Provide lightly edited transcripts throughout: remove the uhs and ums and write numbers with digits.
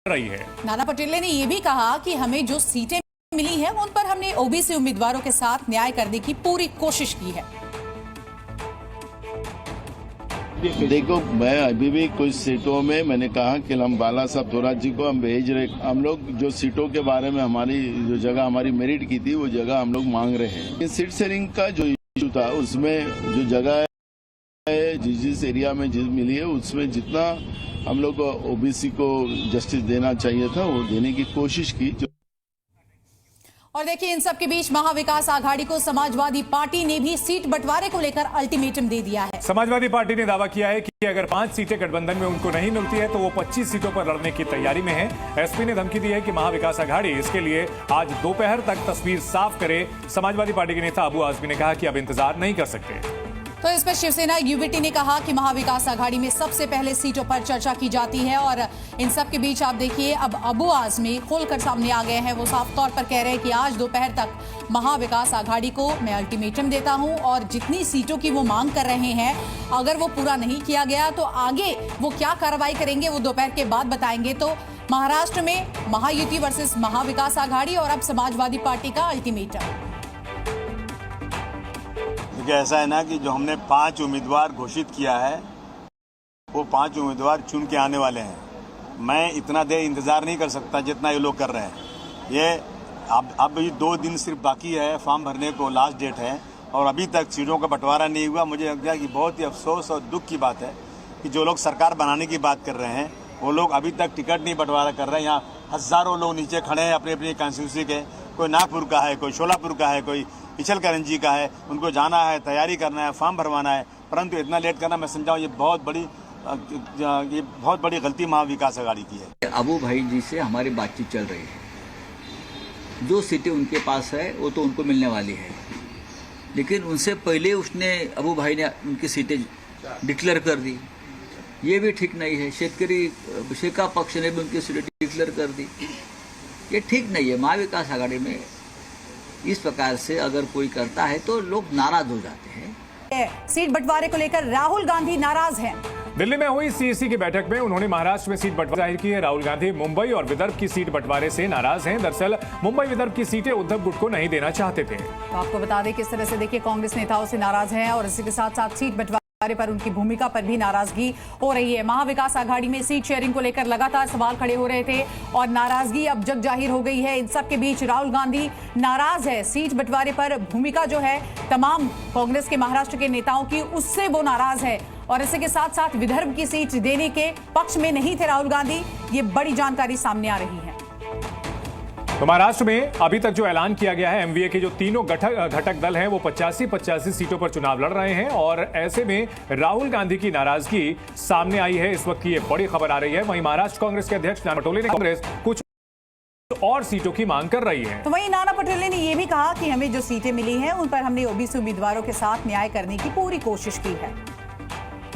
रही है। नाना पटोले ने ये भी कहा कि हमें जो सीटें मिली हैं उन पर हमने ओबीसी उम्मीदवारों के साथ न्याय करने की पूरी कोशिश की है। देखो, मैं अभी भी कुछ सीटों में मैंने कहा कि हम बाला साहब थोराट जी को हम भेज रहे, हम लोग जो सीटों के बारे में हमारी जो जगह हमारी मेरिट की थी वो जगह हम लोग मांग रहे हैं। सीट शेयरिंग का जो इशू था उसमें जो जगह है जिस एरिया में मिली है उसमें जितना हम लोग ओबीसी को जस्टिस देना चाहिए था वो देने की कोशिश की। और देखिए, इन सब के बीच महाविकास आघाड़ी को समाजवादी पार्टी ने भी सीट बंटवारे को लेकर अल्टीमेटम दे दिया है। समाजवादी पार्टी ने दावा किया है कि अगर 5 सीटें गठबंधन में उनको नहीं मिलती है तो वो 25 सीटों पर लड़ने की तैयारी में है। एसपी ने धमकी दी है कि महाविकास आघाड़ी इसके लिए आज दोपहर तक तस्वीर साफ करे। समाजवादी पार्टी के नेता अबू आजमी ने कहा कि अब इंतजार नहीं कर सकते। तो इस पर शिवसेना यूवीटी ने कहा कि महाविकास आघाड़ी में सबसे पहले सीटों पर चर्चा की जाती है। और इन सब के बीच आप देखिए, अब अबू आजमी खोलकर सामने आ गए हैं। वो साफ तौर पर कह रहे हैं कि आज दोपहर तक महाविकास आघाड़ी को मैं अल्टीमेटम देता हूं और जितनी सीटों की वो मांग कर रहे हैं अगर वो पूरा नहीं किया गया तो आगे वो क्या कार्रवाई करेंगे वो दोपहर के बाद बताएंगे। तो महाराष्ट्र में महायुति वर्सेस महाविकास आघाड़ी और अब समाजवादी पार्टी का अल्टीमेटम। ऐसा है ना कि जो हमने 5 उम्मीदवार घोषित किया है वो 5 उम्मीदवार चुन के आने वाले हैं। मैं इतना देर इंतज़ार नहीं कर सकता जितना ये लोग कर रहे हैं। ये अब ये 2 दिन सिर्फ बाकी है, फॉर्म भरने को लास्ट डेट है और अभी तक सीटों का बंटवारा नहीं हुआ। मुझे लगता है कि बहुत ही अफसोस और दुख की बात है कि जो लोग सरकार बनाने की बात कर रहे हैं वो लोग अभी तक टिकट नहीं बंटवारा कर रहे हैं। यहाँ हज़ारों लोग नीचे खड़े हैं अपनी अपनी कॉन्स्टिट्यूंसी के, कोई नागपुर का है, कोई शोलापुर का है, कोई इचलकरंजी का है। उनको जाना है, तैयारी करना है, फॉर्म भरवाना है, परंतु इतना लेट करना मैं समझाऊँ ये बहुत बड़ी गलती महाविकास आघाड़ी की है। अबू भाई जी से हमारी बातचीत चल रही है। जो सीटें उनके पास है वो तो उनको मिलने वाली है, लेकिन उनसे पहले उसने अबू भाई ने उनकी सीटें डिक्लेयर कर दी। ये भी ठीक नहीं है। शेका पक्ष ने भी उनकी सीटें डिक्लेयर कर दी। ये ठीक नहीं है। महाविकास आघाड़ी में इस प्रकार से अगर कोई करता है तो लोग नाराज हो जाते हैं। सीट बंटवारे को लेकर राहुल गांधी नाराज हैं। दिल्ली में हुई सीईसी की बैठक में उन्होंने महाराष्ट्र में सीट बंटवारे जाहिर की है। राहुल गांधी मुंबई और विदर्भ की सीट बंटवारे से नाराज हैं। दरअसल मुंबई विदर्भ की सीटें उद्धव गुट को नहीं देना चाहते थे। तो आपको बता दें किस तरह से देखिए कांग्रेस नेताओं से नाराज हैं और इसी के साथ साथ सीट बंटवारे पर उनकी भूमिका पर भी नाराजगी हो रही है। महाविकास आघाड़ी में सीट शेयरिंग को लेकर लगातार सवाल खड़े हो रहे थे और नाराजगी अब जग जाहिर हो गई है। इन सब के बीच राहुल गांधी नाराज है। सीट बंटवारे पर भूमिका जो है तमाम कांग्रेस के महाराष्ट्र के नेताओं की, उससे वो नाराज है और इसी के साथ साथ विदर्भ की सीट देने के पक्ष में नहीं थे राहुल गांधी। ये बड़ी जानकारी सामने आ रही है। तो महाराष्ट्र में अभी तक जो ऐलान किया गया है, एमवीए के जो तीनों घटक दल हैं वो 85 सीटों पर चुनाव लड़ रहे हैं और ऐसे में राहुल गांधी की नाराजगी सामने आई है। इस वक्त की ये बड़ी खबर आ रही है। वहीं महाराष्ट्र कांग्रेस के अध्यक्ष नाना पटोले ने कांग्रेस कुछ और सीटों की मांग कर रही है। तो वहीं नाना पटोले ने यह भी कहा कि हमें जो सीटें मिली हैं उन पर हमने ओबीसी उम्मीदवारों के साथ न्याय करने की पूरी कोशिश की है।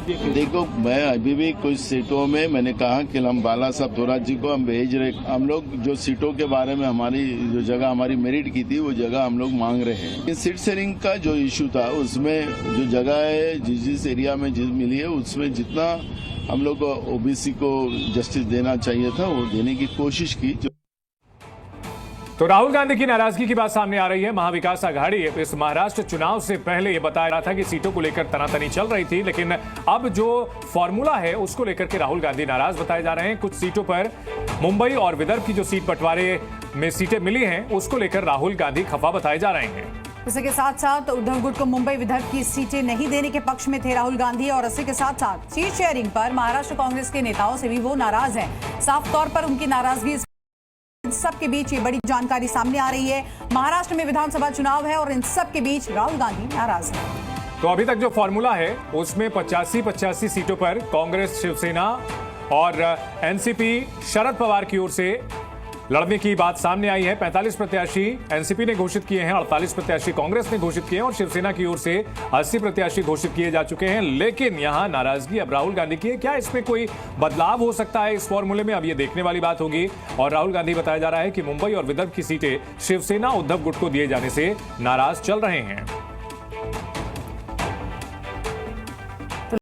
देखो, मैं अभी भी कुछ सीटों में मैंने कहा कि हम बाला साहब थोराट जी को हम भेज रहे, हम लोग जो सीटों के बारे में हमारी जो जगह हमारी मेरिट की थी वो जगह हम लोग मांग रहे हैं। सीट शेयरिंग का जो इशू था उसमें जो जगह है जिस एरिया में मिली है उसमें जितना हम लोग ओबीसी को जस्टिस देना चाहिए था वो देने की कोशिश की। तो राहुल गांधी की नाराजगी की बात सामने आ रही है। महाविकास आघाड़ी इस महाराष्ट्र चुनाव से पहले ये बताया रहा था कि सीटों को लेकर तनातनी चल रही थी, लेकिन अब जो फॉर्मूला है उसको लेकर के राहुल गांधी नाराज बताए जा रहे हैं। कुछ सीटों पर मुंबई और विदर्भ की जो सीट बंटवारे में सीटें मिली हैं उसको लेकर राहुल गांधी खफा बताए जा रहे हैं। इसी के साथ साथ उद्धव गुट को मुंबई विदर्भ की सीटें नहीं देने के पक्ष में थे राहुल गांधी और इसी के साथ साथ सीट शेयरिंग पर महाराष्ट्र कांग्रेस के नेताओं से भी वो नाराज हैं। साफ तौर पर उनकी नाराजगी सब के बीच ये बड़ी जानकारी सामने आ रही है। महाराष्ट्र में विधानसभा चुनाव है और इन सब के बीच राहुल गांधी नाराज है। तो अभी तक जो फॉर्मूला है उसमें 85 सीटों पर कांग्रेस, शिवसेना और एनसीपी शरद पवार की ओर से लड़ने की बात सामने आई है। 45 प्रत्याशी एनसीपी ने घोषित किए हैं, 48 प्रत्याशी कांग्रेस ने घोषित किए हैं और शिवसेना की ओर से 80 प्रत्याशी घोषित किए जा चुके हैं। लेकिन यहां नाराजगी अब राहुल गांधी की है। क्या इसमें कोई बदलाव हो सकता है इस फॉर्मूले में? अब ये देखने वाली बात होगी। और राहुल गांधी बताया जा रहा है कि मुंबई और विदर्भ की सीटें शिवसेना उद्धव गुट को दिए जाने से नाराज चल रहे हैं।